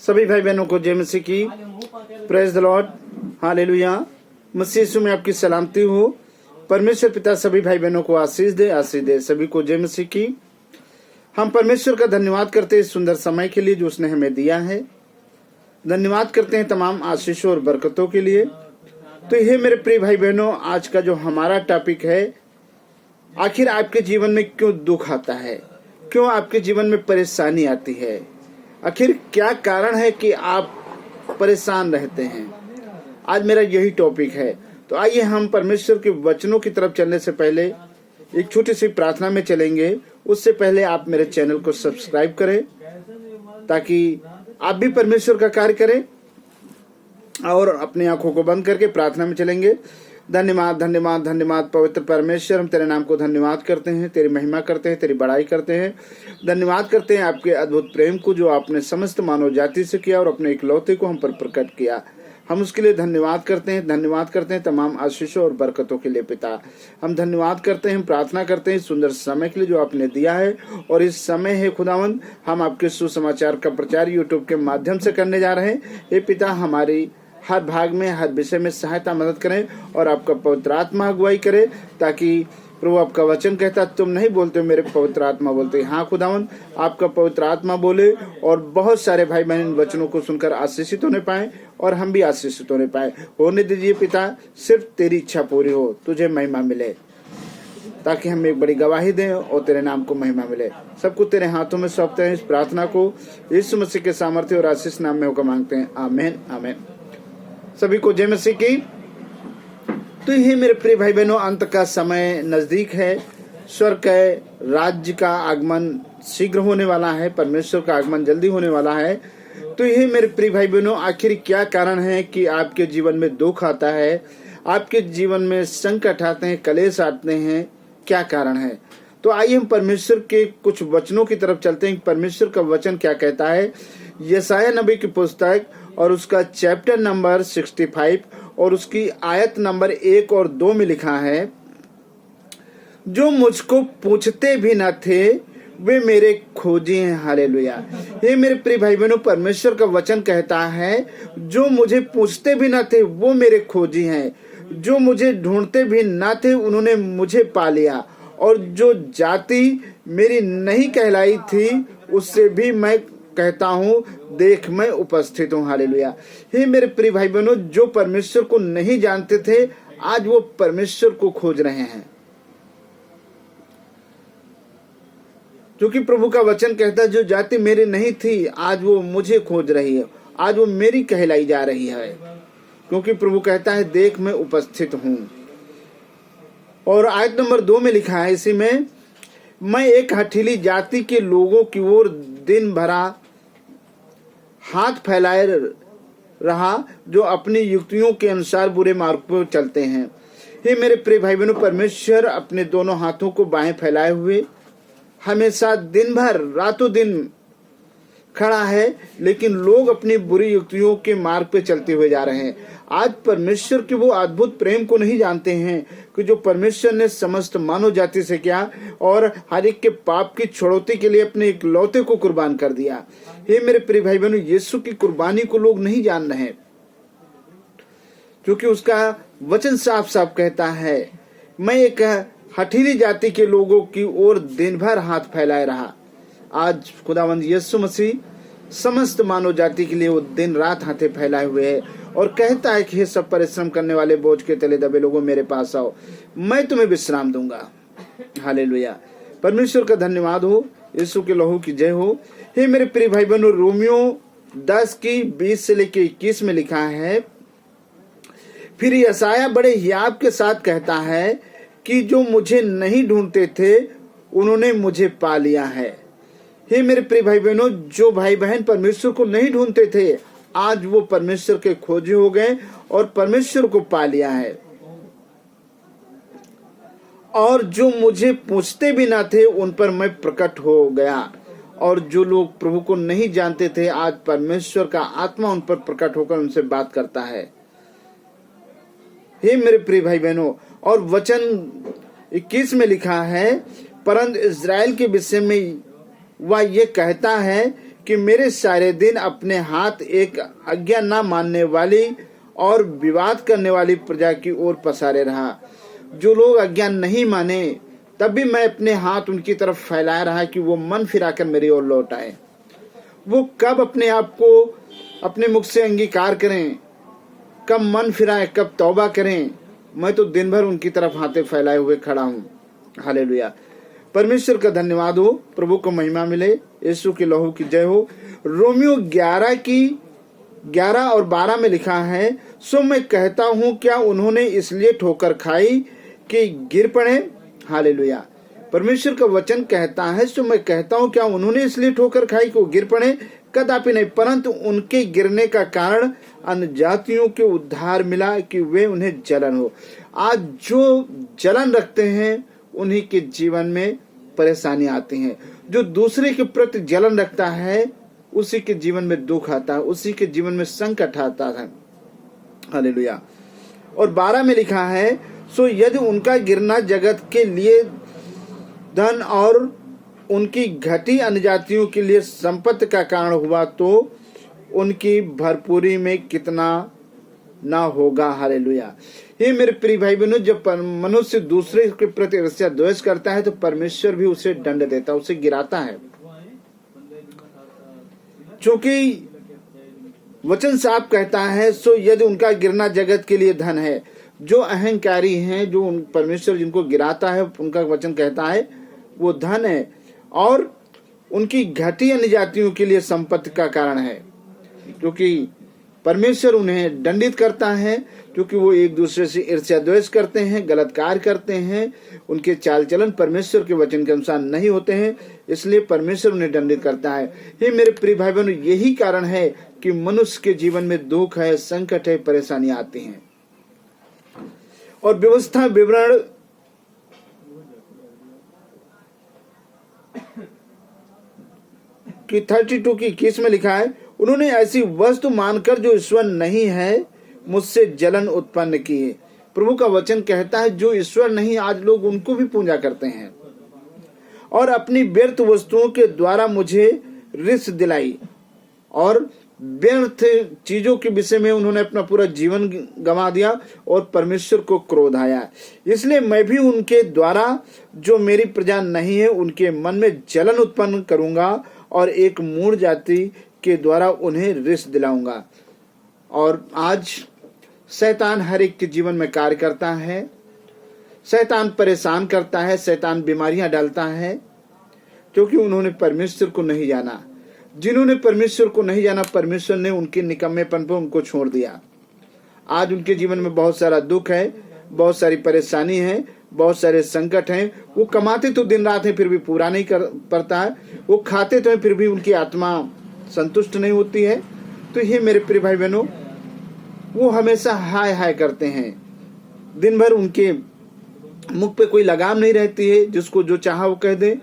सभी भाई बहनों को जय मसीह की। Praise the lord, hallelujah. मसीह यीशु में आपकी सलामती हो। परमेश्वर पिता सभी भाई बहनों को आशीष दे। सभी को जय मसीह की। हम परमेश्वर का धन्यवाद करते हैं इस सुंदर समय के लिए जो उसने हमें दिया है। धन्यवाद करते हैं तमाम आशीषों और बरकतों के लिए। तो ये मेरे प्रिय भाई बहनों, आज का जो हमारा टॉपिक है, आखिर आपके जीवन में क्यों दुख आता है, क्यों आपके जीवन में परेशानी आती है, आखिर क्या कारण है कि आप परेशान रहते हैं। आज मेरा यही टॉपिक है। तो आइए हम परमेश्वर के वचनों की तरफ चलने से पहले एक छोटी सी प्रार्थना में चलेंगे। उससे पहले आप मेरे चैनल को सब्सक्राइब करें ताकि आप भी परमेश्वर का कार्य करें। और अपनी आंखों को बंद करके प्रार्थना में चलेंगे। धन्यवाद धन्यवाद धन्यवाद पवित्र परमेश्वर, हम तेरे नाम को धन्यवाद करते हैं, तेरी महिमा करते हैं, तेरी बड़ाई करते हैं। धन्यवाद करते हैं आपके अद्भुत प्रेम को जो आपने समस्त मानव जाति से किया और अपने इकलौते को हम पर प्रकट किया। हम उसके लिए धन्यवाद करते हैं। धन्यवाद करते हैं तमाम आशीषों और बरकतों के लिए पिता। हम धन्यवाद करते हैं, हम प्रार्थना करते हैं इस सुंदर समय के लिए जो आपने दिया है। और इस समय है खुदावंद, हम आपके सुसमाचार का प्रचार यूट्यूब के माध्यम से करने जा रहे हैं। हे पिता, हमारी हर भाग में, हर विषय में सहायता मदद करें और आपका पवित्र आत्मा अगुवाई करे, ताकि प्रभु आपका वचन कहता तुम नहीं बोलते मेरे पवित्र आत्मा बोलते। हाँ खुदावन, आपका पवित्र आत्मा बोले और बहुत सारे भाई बहन इन वचनों को सुनकर आशीषित होने पाए और हम भी आशीषित होने पाए। होने दीजिए पिता, सिर्फ तेरी इच्छा पूरी हो, तुझे महिमा मिले, ताकि हम एक बड़ी गवाही दें और तेरे नाम को महिमा मिले। सबको तेरे हाथों में सौंपते हैं। इस प्रार्थना को यीशु मसीह के सामर्थ्य और आशीष नाम में होकर मांगते हैं, आमीन आमीन। सभी को जय मसीह की। तो ये मेरे प्रिय भाई बहनों, अंत का समय नजदीक है। स्वर्ग के राज्य का आगमन शीघ्र होने वाला है। परमेश्वर का आगमन जल्दी होने वाला है। तो ये मेरे प्रिय भाई बहनों, आखिर क्या कारण है कि आपके जीवन में दुख आता है, आपके जीवन में संकट आते हैं, कलेश आते हैं, क्या कारण है। तो आइए हम परमेश्वर के कुछ वचनों की तरफ चलते हैं। परमेश्वर का वचन क्या कहता है। यशायाह नबी की पुस्तक और उसका चैप्टर नंबर 65 और उसकी आयत नंबर 1 और 2 में लिखा है, जो मुझको पूछते भी न थे वे मेरे खोजी हैं। हालेलुया। ये मेरे प्रिय भाई बहनों, परमेश्वर का वचन कहता है, जो मुझे पूछते भी न थे वो मेरे खोजी हैं, जो मुझे ढूंढते भी न थे उन्होंने मुझे पा लिया, और जो जाति मेरी नहीं कहलाई थी उससे भी मैं कहता हूँ, देख मैं उपस्थित हूँ। हालेलुया। हे मेरे प्रिय भाई बहनों, जो परमेश्वर को नहीं जानते थे आज वो परमेश्वर को खोज रहे हैं। क्योंकि प्रभु का वचन कहता है, जो जाति मेरी नहीं थी आज वो मुझे खोज रही है, आज वो मेरी कहलाई जा रही है। क्योंकि प्रभु कहता है, देख मैं उपस्थित हूँ। और आयत नंबर 2 में लिखा है इसी में, मैं एक हठीली जाति के लोगों की ओर दिन भरा हाथ फैलाए रहा, जो अपनी युक्तियों के अनुसार बुरे मार्ग पर चलते हैं। ये मेरे प्रिय भाई बहनों, परमेश्वर अपने दोनों हाथों को बाएं फैलाए हुए हमेशा दिन भर रातों दिन खड़ा है, लेकिन लोग अपनी बुरी युक्तियों के मार्ग पे चलते हुए जा रहे हैं। आज परमेश्वर के वो अद्भुत प्रेम को नहीं जानते हैं कि जो परमेश्वर ने समस्त मानव जाति से किया और हर एक के पाप की छुड़ौती के लिए अपने इकलौते को कुर्बान कर दिया। हे मेरे प्रिय भाई बहनों, यीशु की कुर्बानी को लोग नहीं जान रहे हैं, क्योंकि उसका वचन साफ साफ कहता है, मैं एक हठीली जाति के लोगों की ओर दिन भर हाथ फैलाए रहा। आज खुदावंद यीशु मसीह समस्त मानव जाति के लिए वो दिन रात हाथे फैलाए हुए है और कहता है कि हे सब परिश्रम करने वाले बोझ के तले दबे लोगों मेरे पास आओ, मैं तुम्हें विश्राम दूंगा। हालेलुया। परमेश्वर का धन्यवाद हो, यीशु के लहू की जय हो। हे मेरे प्रिय भाई बहनों, रोमियो 10 की 20 से लेकर 21 में लिखा है, फिर यशायाह बड़े हियाव के साथ कहता है कि जो मुझे नहीं ढूंढते थे उन्होंने मुझे पा लिया है। हे मेरे प्रिय भाई बहनों, जो भाई बहन परमेश्वर को नहीं ढूंढते थे आज वो परमेश्वर के खोजी हो गए और परमेश्वर को पा लिया है। और जो मुझे पूछते भी ना थे उन पर मैं प्रकट हो गया। और जो लोग प्रभु को नहीं जानते थे आज परमेश्वर का आत्मा उन पर प्रकट होकर उनसे बात करता है। हे मेरे प्रिय भाई बहनों, और वचन 21 में लिखा है, परंतु इज़राइल के विषय में वह ये कहता है कि मेरे सारे दिन अपने हाथ एक आज्ञा न मानने वाली और विवाद करने वाली प्रजा की ओर पसारे रहा। जो लोग आज्ञा नहीं माने, तब भी मैं अपने हाथ उनकी तरफ फैलाया रहा कि वो मन फिराकर मेरी ओर लौट आए। वो कब अपने आप को अपने मुख से अंगीकार करें, कब मन फिराएं, कब तौबा करें। मैं तो दिन भर उनकी तरफ हाथे फैलाए हुए खड़ा हूँ। हालेलुया। परमेश्वर का धन्यवाद हो, प्रभु को महिमा मिले, यीशु के लहू की जय हो। रोमियो 11 और 12 में लिखा है, सो मैं कहता हूँ क्या उन्होंने इसलिए ठोकर खाई कि गिर पड़े। हालेलुया। परमेश्वर का वचन कहता है, सो मैं कहता हूँ क्या उन्होंने इसलिए ठोकर खाई कि वो गिर पड़े। कदापि नहीं, परंतु उनके गिरने का कारण अन्य जातियों के उद्धार मिला कि वे उन्हें जलन हो। आज जो जलन रखते हैं उन्हीं के जीवन में परेशानी आती है। जो दूसरे के प्रति जलन रखता है उसी के जीवन में दुख आता है, उसी के जीवन में संकट आता है। हालेलुया। और 12 में लिखा है, सो यदि उनका गिरना जगत के लिए धन और उनकी घटी अन्य जातियों के लिए संपत्ति का कारण हुआ, तो उनकी भरपूरी में कितना ना होगा। हालेलुया। ये मेरे प्रिय भाई बहनों, जब मनुष्य दूसरे के प्रति ईर्ष्या द्वेष करता है तो परमेश्वर भी उसे दंड देता है, उसे गिराता है। क्योंकि वचन साफ कहता है, सो यदि उनका गिरना जगत के लिए धन है। जो अहंकारी हैं, जो परमेश्वर जिनको गिराता है, उनका वचन कहता है वो धन है, और उनकी घटी अन्य जातियों के लिए संपत्ति का कारण है। क्योंकि परमेश्वर उन्हें दंडित करता है, क्योंकि वो एक दूसरे से ईर्ष्या द्वेष करते हैं, गलत कार्य करते हैं, उनके चाल चलन परमेश्वर के वचन के अनुसार नहीं होते हैं, इसलिए परमेश्वर उन्हें दंडित करता है। ये मेरे प्रिय भाई बहनों, यही कारण है कि मनुष्य के जीवन में दुख है, संकट है, परेशानी आती है। और व्यवस्था विवरण कि 32 की 21 में लिखा है, उन्होंने ऐसी वस्तु मानकर जो ईश्वर नहीं है मुझसे जलन उत्पन्न की है। प्रभु का वचन कहता है जो ईश्वर नहीं, आज लोग उनको भी पूजा करते हैं, और अपनी व्यर्थ वस्तुओं के द्वारा मुझे रिस दिलाई, और व्यर्थ चीजों के विषय में उन्होंने अपना पूरा जीवन गंवा दिया और परमेश्वर को क्रोध आया। इसलिए मैं भी उनके द्वारा जो मेरी प्रजा नहीं है उनके मन में जलन उत्पन्न करूंगा, और एक मूढ़ जाति के द्वारा उन्हें रिस दिलाऊंगा। और आज शैतान हर एक के जीवन में कार्य करता है, शैतान परेशान करता है, शैतान बीमारियां डालता है, क्योंकि उन्होंने परमेश्वर को नहीं जाना। जिन्होंने परमेश्वर को नहीं जाना, परमेश्वर ने उनके निकम्मेपन पर उनको छोड़ दिया। आज उनके जीवन में बहुत सारा दुख है, बहुत सारी परेशानी है, बहुत सारे संकट हैं। वो कमाते तो दिन रात है, फिर भी पूरा नहीं कर पाता है। वो खाते तो है, फिर भी उनकी आत्मा संतुष्ट नहीं होती है। तो ये मेरे प्रिय भाई बहनों, वो हमेशा हाय हाय करते हैं, दिन भर उनके मुख पे कोई लगाम नहीं रहती है, जिसको जो चाहा वो कह दे।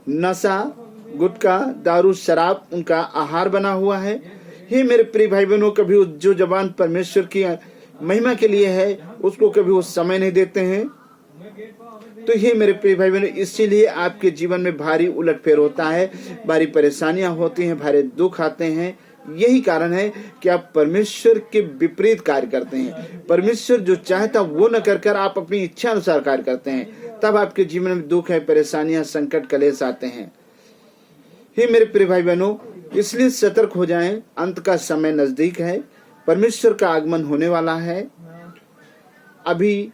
नशा, गुटखा, दारू, शराब उनका आहार बना हुआ है। हे मेरे प्रिय भाई बहनों, कभी जो जबान परमेश्वर की महिमा के लिए है उसको कभी वो समय नहीं देते हैं। तो ये मेरे प्रिय भाई बहनों, इसीलिए आपके जीवन में भारी उलटफेर होता है, भारी परेशानियां होती हैं, भारी दुख आते हैं। यही कारण है कि आप परमेश्वर के विपरीत कार्य करते हैं। परमेश्वर जो चाहता वो न कर आप अपनी इच्छा अनुसार कार्य करते हैं, तब आपके जीवन में दुख है, परेशानियां, संकट, कलेश आते हैं। हे मेरे प्रिय भाई बहनों, इसलिए सतर्क हो जाएं, अंत का समय नजदीक है, परमेश्वर का आगमन होने वाला है। अभी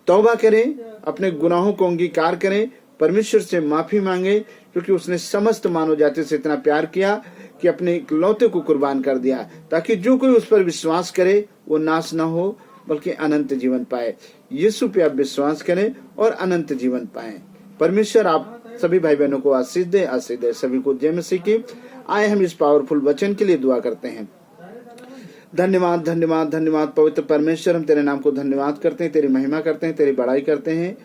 तौबा करें, अपने गुनाहों को अंगीकार करें, परमेश्वर से माफी मांगे, क्योंकि उसने समस्त मानव जाति से इतना प्यार किया कि अपने इकलौते को कुर्बान कर दिया, ताकि जो कोई उस पर विश्वास करे वो नाश न हो बल्कि अनंत जीवन पाए। यीशु पे आप विश्वास करें और अनंत जीवन पाए। परमेश्वर आप सभी भाई बहनों को आशीष दे, आशीष दे। सभी को जय मसीह की। आए हम इस पावरफुल वचन के लिए दुआ करते हैं। धन्यवाद, धन्यवाद, धन्यवाद पवित्र परमेश्वर, हम तेरे नाम को धन्यवाद करते हैं, तेरी महिमा करते हैं, तेरी बड़ाई करते हैं।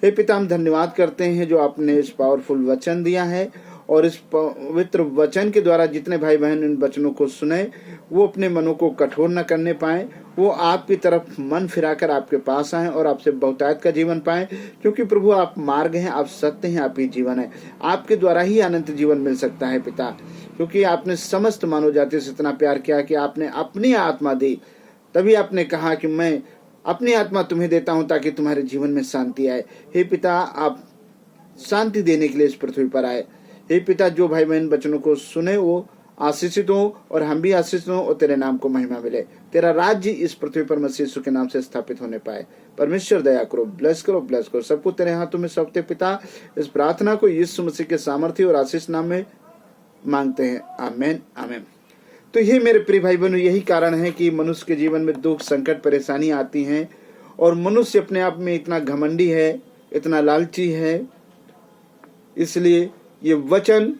हे पिता, हम धन्यवाद करते हैं जो आपने इस पावरफुल वचन दिया है, और इस पवित्र वचन के द्वारा जितने भाई बहन इन वचनों को सुने वो अपने मनों को कठोर न करने पाए, वो आपकी तरफ मन फिराकर आपके पास आए और आपसे बहुतायत का जीवन पाए। क्योंकि प्रभु आप मार्ग हैं, आप सत्य हैं, आप ही जीवन है। आपके द्वारा ही अनंत जीवन मिल सकता है पिता। क्योंकि आपने समस्त मानव जाति से इतना प्यार किया कि आपने अपनी आत्मा दी। तभी आपने कहा कि मैं अपनी आत्मा तुम्हें देता हूं ताकि तुम्हारे जीवन में शांति आए। हे पिता, आप शांति देने के लिए इस पृथ्वी पर आए। हे पिता, जो भाई बहन वचनों को सुने वो आशीषित हो और हम भी आशीषित हो और तेरे नाम को महिमा मिले। तेरा राज्य इस पृथ्वी पर मसीह यीशु के नाम से स्थापित होने पाए। परमेश्वर दया करो, ब्लेस करो, ब्लेस करो। सबको तेरे हाथों में सौंपते पिता, इस प्रार्थना को यीशु मसीह के सामर्थ्य और आशीष नाम में मांगते हैं। आमीन, आमीन। तो ये मेरे प्रिय भाई बहनों, यही कारण है कि मनुष्य के जीवन में दुख, संकट, परेशानी आती हैं और मनुष्य अपने आप में इतना घमंडी है, इतना लालची है। इसलिए ये वचन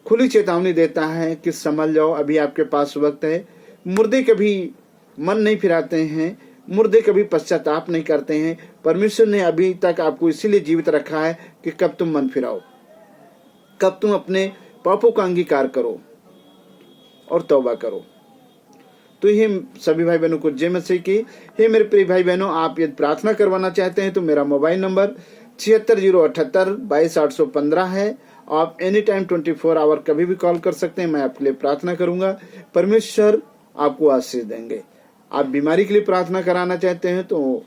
खुली चेतावनी देता है कि समझ जाओ, अभी आपके पास वक्त है। मुर्दे कभी मन नहीं फिराते हैं, मुर्दे कभी पश्चाताप नहीं करते हैं। परमेश्वर ने अभी तक आपको इसीलिए जीवित रखा है कि कब तुम मन फिराओ, कब तुम अपने पापों का अंगीकार करो और तौबा करो। तो ये सभी भाई बहनों को जय मसीह की। हे मेरे प्रिय भाई बहनों, आप यदि प्रार्थना करवाना चाहते हैं तो मेरा मोबाइल नंबर 7608722815 है। आप एनी टाइम 24 आवर कभी भी कॉल कर सकते हैं। मैं आपके लिए प्रार्थना करूंगा। परमेश्वर आपको आशीष देंगे। आप बीमारी के लिए प्रार्थना कराना चाहते हैं तो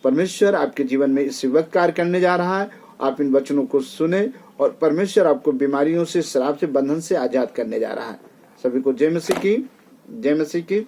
परमेश्वर आपके जीवन में इसी वक्त कार्य करने जा रहा है। आप इन वचनों को सुने और परमेश्वर आपको बीमारियों से, शराब से, बंधन से आजाद करने जा रहा है। सभी को जय मसीह की, जय मसीह की।